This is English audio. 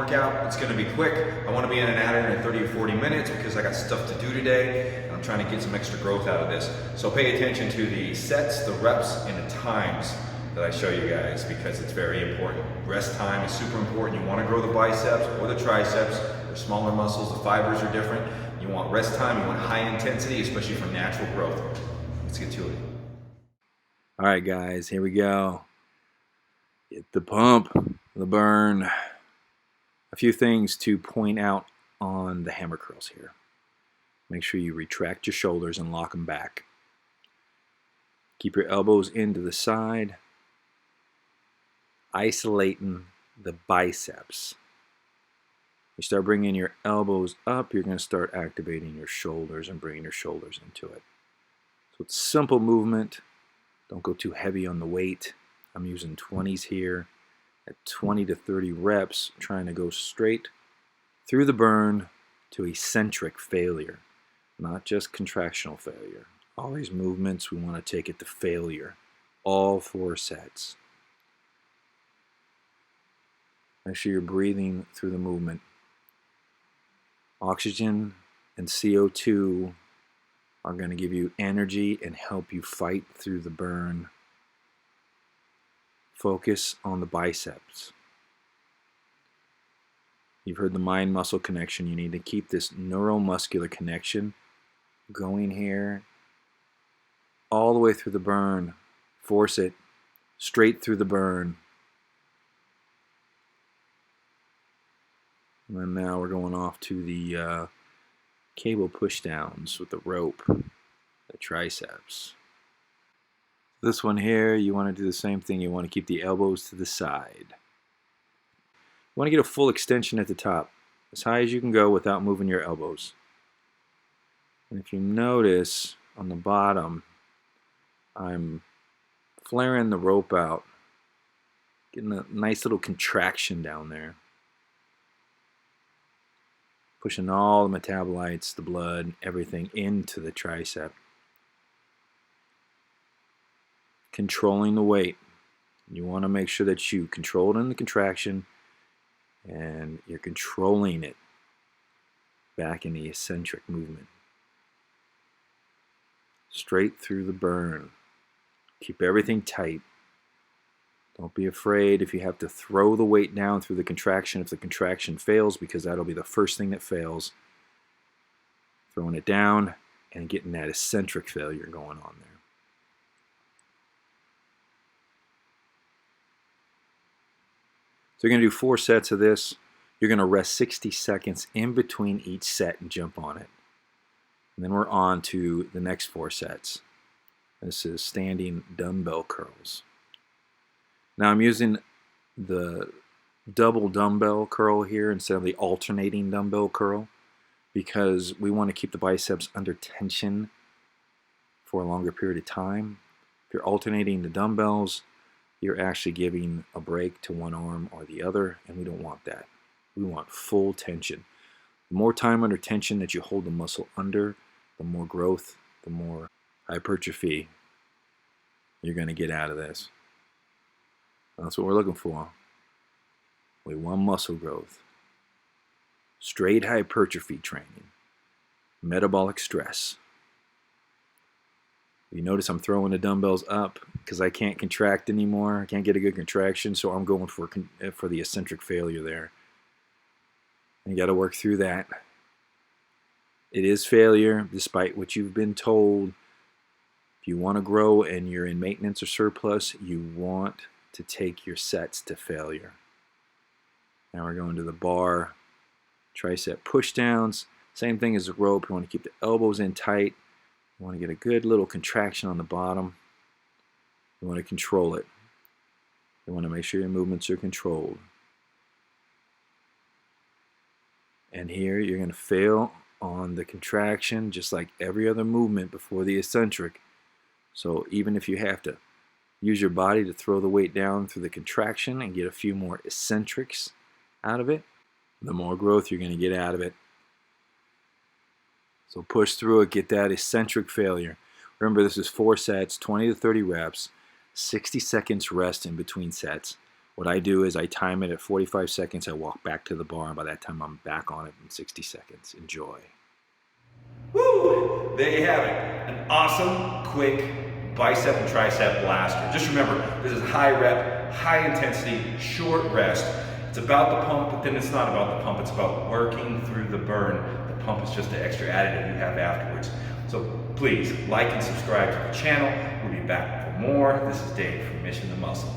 workout. It's gonna be quick. I wanna be in and out of it in 30 or 40 minutes because I got stuff to do today, and I'm trying to get some extra growth out of this. So pay attention to the sets, the reps, and the times that I show you guys because it's very important. Rest time is super important. You wanna grow the biceps or the triceps. They're smaller muscles, the fibers are different. You want rest time, you want high intensity, especially for natural growth. Let's get to it. All right, guys, here we go. Get the pump, the burn. A few things to point out on the hammer curls here. Make sure you retract your shoulders and lock them back. Keep your elbows into the side, isolating the biceps. You start bringing your elbows up, you're going to start activating your shoulders and bringing your shoulders into it. So it's simple movement. Don't go too heavy on the weight. I'm using 20s here at 20 to 30 reps, trying to go straight through the burn to eccentric failure, not just contractional failure. All these movements, we want to take it to failure. All 4 sets. Make sure you're breathing through the movement. Oxygen and CO2 are going to give you energy and help you fight through the burn. Focus on the biceps. You've heard the mind-muscle connection. You need to keep this neuromuscular connection going here all the way through the burn. Force it straight through the burn. And then now we're going off to the cable pushdowns with the rope, the triceps. This one here, you want to do the same thing. You want to keep the elbows to the side. You want to get a full extension at the top, as high as you can go without moving your elbows. And if you notice on the bottom, I'm flaring the rope out, getting a nice little contraction down there. Pushing all the metabolites, the blood, everything into the tricep. Controlling the weight. You want to make sure that you control it in the contraction and you're controlling it back in the eccentric movement. Straight through the burn. Keep everything tight. Don't be afraid if you have to throw the weight down through the contraction if the contraction fails, because that'll be the first thing that fails. Throwing it down and getting that eccentric failure going on there. So you're going to do 4 sets of this. You're going to rest 60 seconds in between each set and jump on it. And then we're on to the next 4 sets. This is standing dumbbell curls. Now I'm using the double dumbbell curl here instead of the alternating dumbbell curl because we want to keep the biceps under tension for a longer period of time. If you're alternating the dumbbells, you're actually giving a break to one arm or the other, and we don't want that. We want full tension. The more time under tension that you hold the muscle under, the more growth, the more hypertrophy you're going to get out of this. That's what we're looking for. We want muscle growth. Straight hypertrophy training. Metabolic stress. You notice I'm throwing the dumbbells up because I can't contract anymore. I can't get a good contraction, so I'm going for the eccentric failure there. And you got to work through that. It is failure, despite what you've been told. If you want to grow and you're in maintenance or surplus, you want to take your sets to failure. Now we're going to the bar tricep pushdowns. Same thing as the rope. You want to keep the elbows in tight. You want to get a good little contraction on the bottom. You want to control it. You want to make sure your movements are controlled. And here you're going to fail on the contraction just like every other movement before the eccentric. So even if you have to use your body to throw the weight down through the contraction and get a few more eccentrics out of it, the more growth you're going to get out of it. So push through it, get that eccentric failure. Remember, this is 4 sets, 20 to 30 reps, 60 seconds rest in between sets. What I do is I time it at 45 seconds. I walk back to the bar, and by that time I'm back on it in 60 seconds. Enjoy. Woo! There you have it. An awesome, quick bicep and tricep blaster. Just remember, this is high rep, high intensity, short rest. It's about the pump, but then it's not about the pump. It's about working through the burn. The pump is just an extra additive you have afterwards. So please like and subscribe to the channel. We'll be back for more. This is Dave from Mission to Muscle.